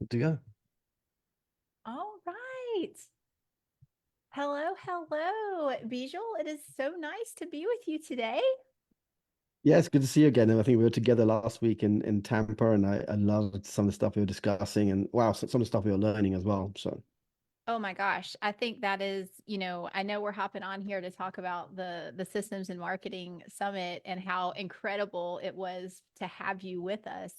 Good to go. All right. Hello, hello, Bijal. It is so nice to be with you today. Yeah, it's good to see you again. And I think we were together last week in Tampa, and I loved some of the stuff we were discussing, and wow, some of the stuff we were learning as well. So Oh my gosh, I think that is, I know we're hopping on here to talk about the Systems and Marketing Summit and how incredible it was to have you with us.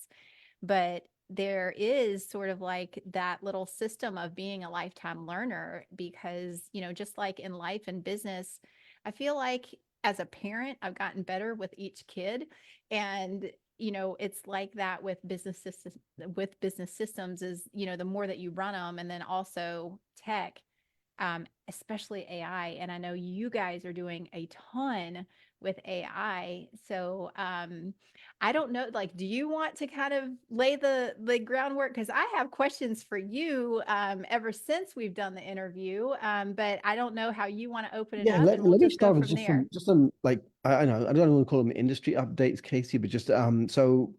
But there is sort of like that little system of being a lifetime learner because, just like in life and business, I feel like as a parent, I've gotten better with each kid. And it's like that with business systems is, the more that you run them and then also tech, especially AI. And I know you guys are doing a ton with AI. So I don't know, like, do you want to kind of lay the groundwork? Because I have questions for you ever since we've done the interview. But I don't know how you want to open it yeah, up, let, and we'll let me just go start with from just there. some like I know I don't want to call them industry updates, Casey, but just so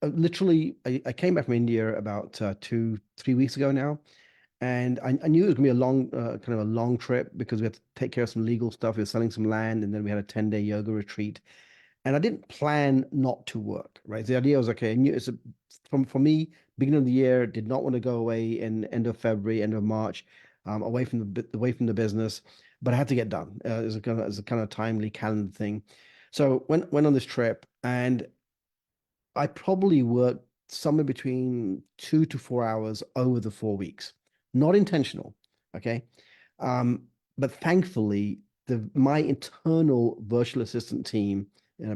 literally I came back from India about 2, 3 weeks ago now. And I knew it was gonna be a long, kind of a long trip because we had to take care of some legal stuff. We were selling some land, and then we had a 10-day yoga retreat. And I didn't plan not to work, right? The idea was okay. I knew it's a, from for me, beginning of the year, did not want to go away in end of February, end of March, away from the business, but I had to get done. As a kind of timely calendar thing. So went on this trip, and I probably worked somewhere between 2 to 4 hours over the 4 weeks. Not intentional, okay? But thankfully, my internal virtual assistant team,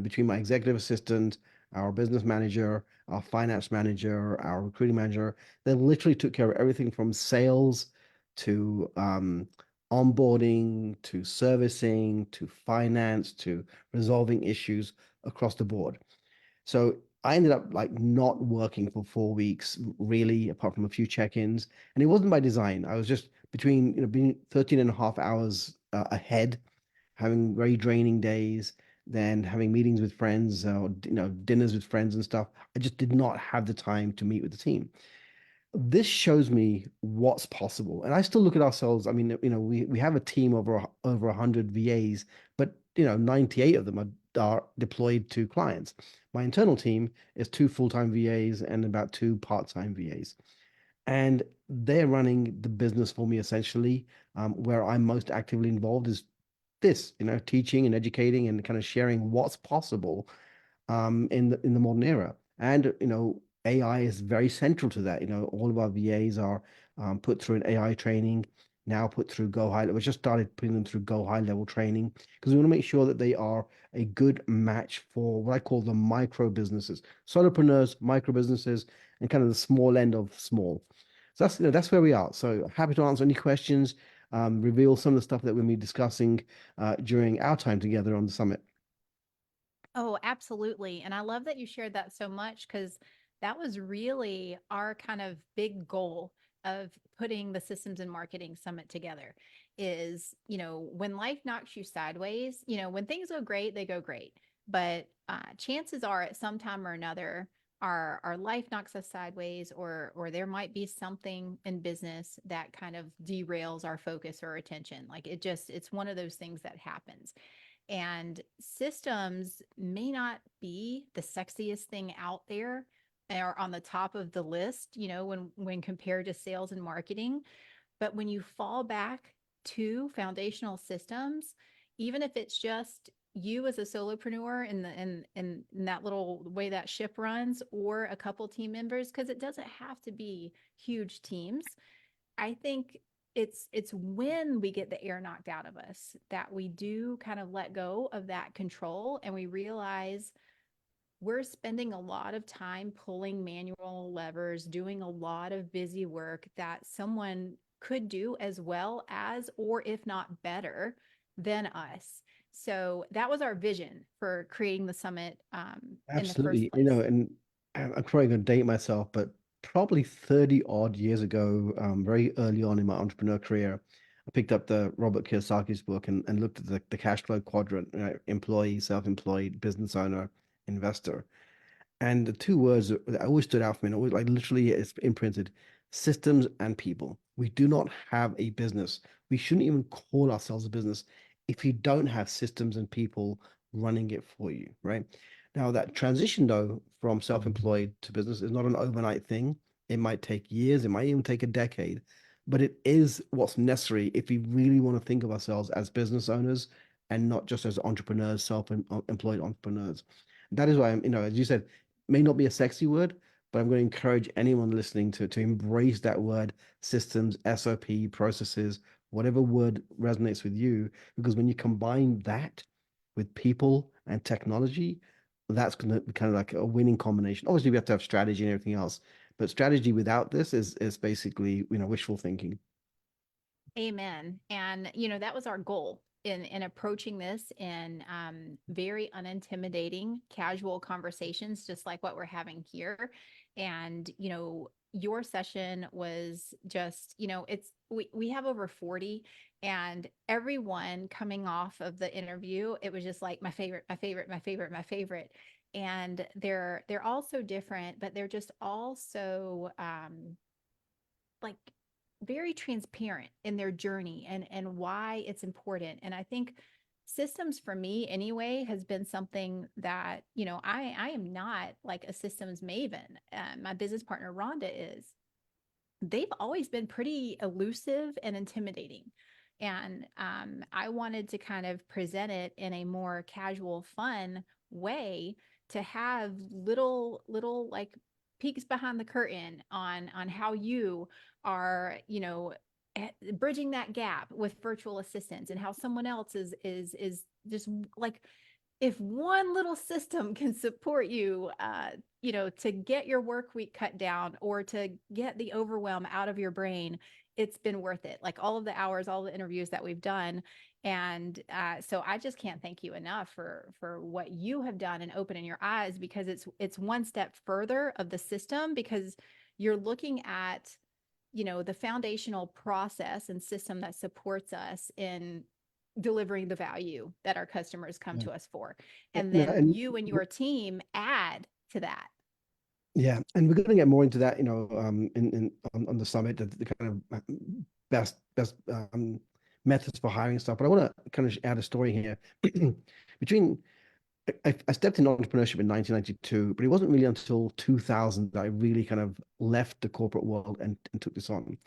between my executive assistant, our business manager, our finance manager, our recruiting manager, they literally took care of everything from sales to onboarding to servicing to finance to resolving issues across the board. So I ended up like not working for 4 weeks, really, apart from a few check-ins. And it wasn't by design. I was just between, being 13 and a half hours ahead, having very draining days, then having meetings with friends, or, dinners with friends and stuff. I just did not have the time to meet with the team. This shows me what's possible. And I still look at ourselves. I mean, we have a team over 100 VAs, but 98 of them are deployed to clients. My internal team is two full-time VAs and about two part-time VAs. And they're running the business for me essentially. Where I'm most actively involved is this, teaching and educating and kind of sharing what's possible in the modern era. And AI is very central to that. All of our VAs are put through an AI training, now put through Go High. We just started putting them through Go High level training because we want to make sure that they are a good match for what I call the micro businesses, solopreneurs, micro businesses, and kind of the small end of small. So that's where we are. So happy to answer any questions, reveal some of the stuff that we'll be discussing during our time together on the summit. Oh, absolutely. And I love that you shared that so much because that was really our kind of big goal of putting the Systems and Marketing Summit together is, when life knocks you sideways, when things go great, they go great. But chances are at some time or another, our life knocks us sideways or there might be something in business that kind of derails our focus or attention. Like it's one of those things that happens. And systems may not be the sexiest thing out there or on the top of the list, when compared to sales and marketing. But when you fall back to foundational systems, even if it's just you as a solopreneur in that little way that ship runs, or a couple team members, because it doesn't have to be huge teams. I think it's when we get the air knocked out of us that we do kind of let go of that control and we realize we're spending a lot of time pulling manual levers, doing a lot of busy work that someone could do as well as, or if not better than us. So that was our vision for creating the summit in the first Absolutely. place. And I'm probably going to date myself, but probably 30 odd years ago, very early on in my entrepreneur career, I picked up the Robert Kiyosaki's book and looked at the cash flow quadrant, right? Employee, self-employed, business owner, investor. And the two words that always stood out for me, and always like literally it's imprinted, systems and people. We do not have a business. We shouldn't even call ourselves a business if you don't have systems and people running it for you, right? Now, that transition though from self-employed to business is not an overnight thing. It might take years, it might even take a decade, but it is what's necessary if we really want to think of ourselves as business owners and not just as entrepreneurs, self-employed entrepreneurs. That is why I'm, as you said, may not be a sexy word, but I'm going to encourage anyone listening to embrace that word: systems, SOP, processes, whatever word resonates with you. Because when you combine that with people and technology, that's going to be kind of like a winning combination. Obviously, we have to have strategy and everything else, but strategy without this is basically, wishful thinking. Amen. And that was our goal in approaching this in very unintimidating, casual conversations, just like what we're having here. And your session was just, it's we have over 40, and everyone coming off of the interview, it was just like my favorite, my favorite, my favorite, my favorite. And they're all so different, but they're just all so like very transparent in their journey and why it's important. And I think systems for me anyway has been something that, I am not like a systems maven. My business partner Rhonda is. They've always been pretty elusive and intimidating. And I wanted to kind of present it in a more casual, fun way to have little like peeks behind the curtain on how you are, bridging that gap with virtual assistants, and how someone else is just like, if one little system can support you, to get your work week cut down or to get the overwhelm out of your brain, it's been worth it. Like all of the hours, all the interviews that we've done. And so I just can't thank you enough for what you have done and opening your eyes, because it's one step further of the system, because you're looking at the foundational process and system that supports us in delivering the value that our customers come Yeah. to us for. And No, then and you and your team add to that. yeah, and we're going to get more into that, in on the summit, the kind of best methods for hiring stuff. But I want to kind of add a story here. Between I stepped in entrepreneurship in 1992, but it wasn't really until 2000 that I really kind of left the corporate world and took this on.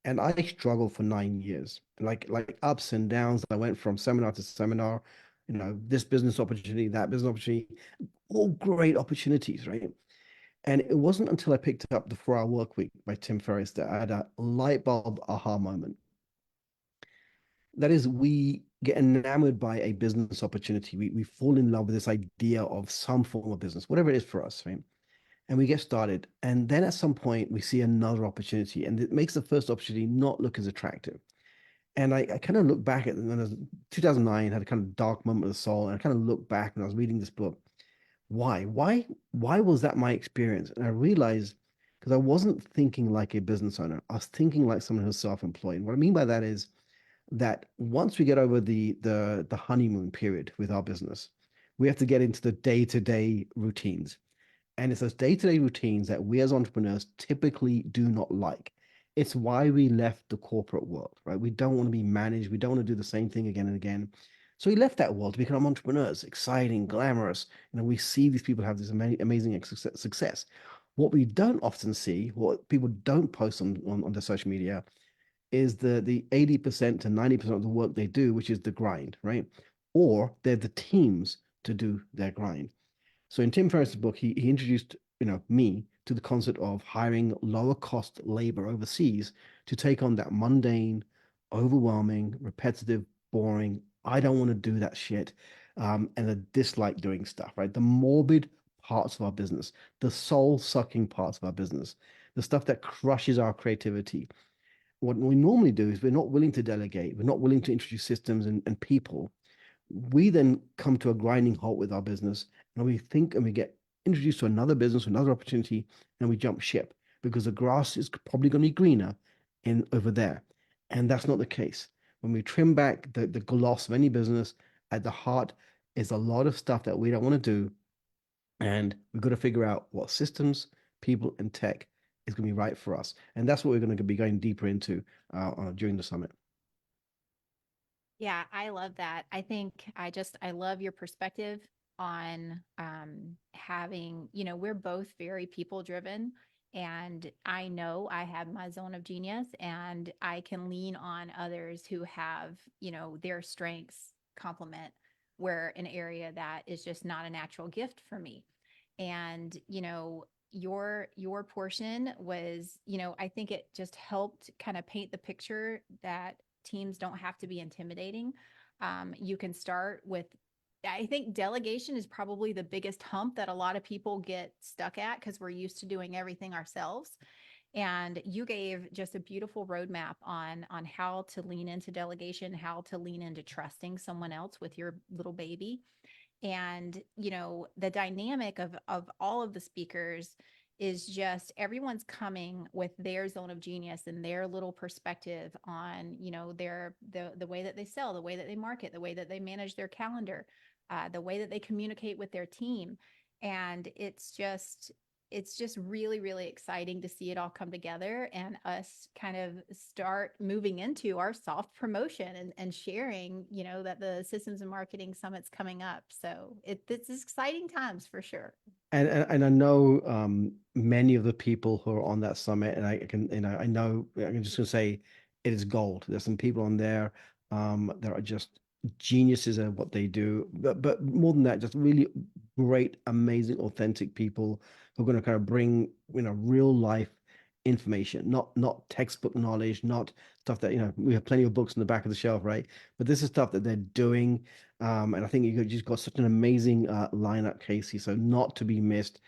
And I struggled for 9 years, like ups and downs. I went from seminar to seminar, this business opportunity, that business opportunity, all great opportunities, right? And it wasn't until I picked up The 4 Hour Work Week by Tim Ferriss that I had a light bulb aha moment. That is, we get enamored by a business opportunity. We fall in love with this idea of some form of business, whatever it is for us, right? And we get started. And then at some point, we see another opportunity, and it makes the first opportunity not look as attractive. And I kind of look back at, when I was 2009, had a kind of dark moment of the soul. And I kind of look back when I was reading this book. Why was that my experience? And I realized, because I wasn't thinking like a business owner, I was thinking like someone who's self-employed. And what I mean by that is that once we get over the honeymoon period with our business, we have to get into the day-to-day routines. And it's those day-to-day routines that we as entrepreneurs typically do not like. It's why we left the corporate world, right? We don't want to be managed. We don't want to do the same thing again and again. So we left that world to become entrepreneurs, exciting, glamorous. We see these people have this amazing success. What we don't often see, what people don't post on their social media, is the 80% to 90% of the work they do, which is the grind, right? Or they're the teams to do their grind. So in Tim Ferriss's book, he introduced, me to the concept of hiring lower cost labor overseas to take on that mundane, overwhelming, repetitive, boring, I don't want to do that shit, and the dislike doing stuff, right? The morbid parts of our business, the soul sucking parts of our business, the stuff that crushes our creativity. What we normally do is we're not willing to delegate, we're not willing to introduce systems and people. We then come to a grinding halt with our business, and we think and we get introduced to another business, another opportunity, and we jump ship because the grass is probably going to be greener in over there. And that's not the case. When we trim back the gloss of any business, at the heart is a lot of stuff that we don't want to do, And we've got to figure out what systems, people, and tech is going to be right for us. And that's what we're going to be going deeper into during the summit. Yeah, I love that. I think I love your perspective on having, we're both very people driven. And I know I have my zone of genius and I can lean on others who have, their strengths complement where an area that is just not a natural gift for me. And, your portion was, I think it just helped kind of paint the picture that teams don't have to be intimidating. You can start with, I think delegation is probably the biggest hump that a lot of people get stuck at because we're used to doing everything ourselves. And you gave just a beautiful roadmap on how to lean into delegation, how to lean into trusting someone else with your little baby. And the dynamic of all of the speakers is just everyone's coming with their zone of genius and their little perspective on the way that they sell, the way that they market, the way that they manage their calendar, the way that they communicate with their team. And it's just really, really exciting to see it all come together and us kind of start moving into our soft promotion and sharing, that the Systems and Marketing Summit's coming up. So it's exciting times for sure. And I know many of the people who are on that summit, and I know I'm just gonna say it is gold. There's some people on there that are just geniuses at what they do, but more than that, just really great, amazing, authentic people who are going to kind of bring real life information, not textbook knowledge, not stuff that we have plenty of books in the back of the shelf, right? But this is stuff that they're doing. And I think you just got such an amazing lineup, Casey. So not to be missed.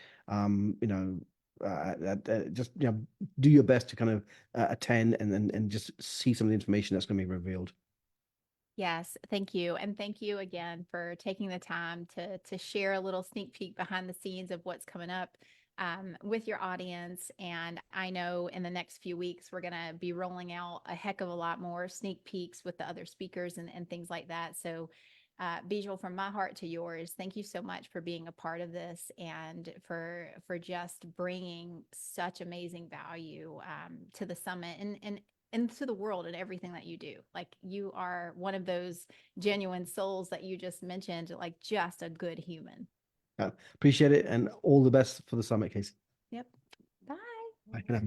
Just do your best to kind of attend and just see some of the information that's going to be revealed. Yes, thank you. And thank you again for taking the time to share a little sneak peek behind the scenes of what's coming up with your audience. And I know in the next few weeks, we're going to be rolling out a heck of a lot more sneak peeks with the other speakers and things like that. So, Bijal, from my heart to yours, thank you so much for being a part of this and for just bringing such amazing value to the summit and to the world and everything that you do. Like you are one of those genuine souls that you just mentioned, like just a good human. Appreciate it and all the best for the summit, Casey. Yep. Bye. Bye for now.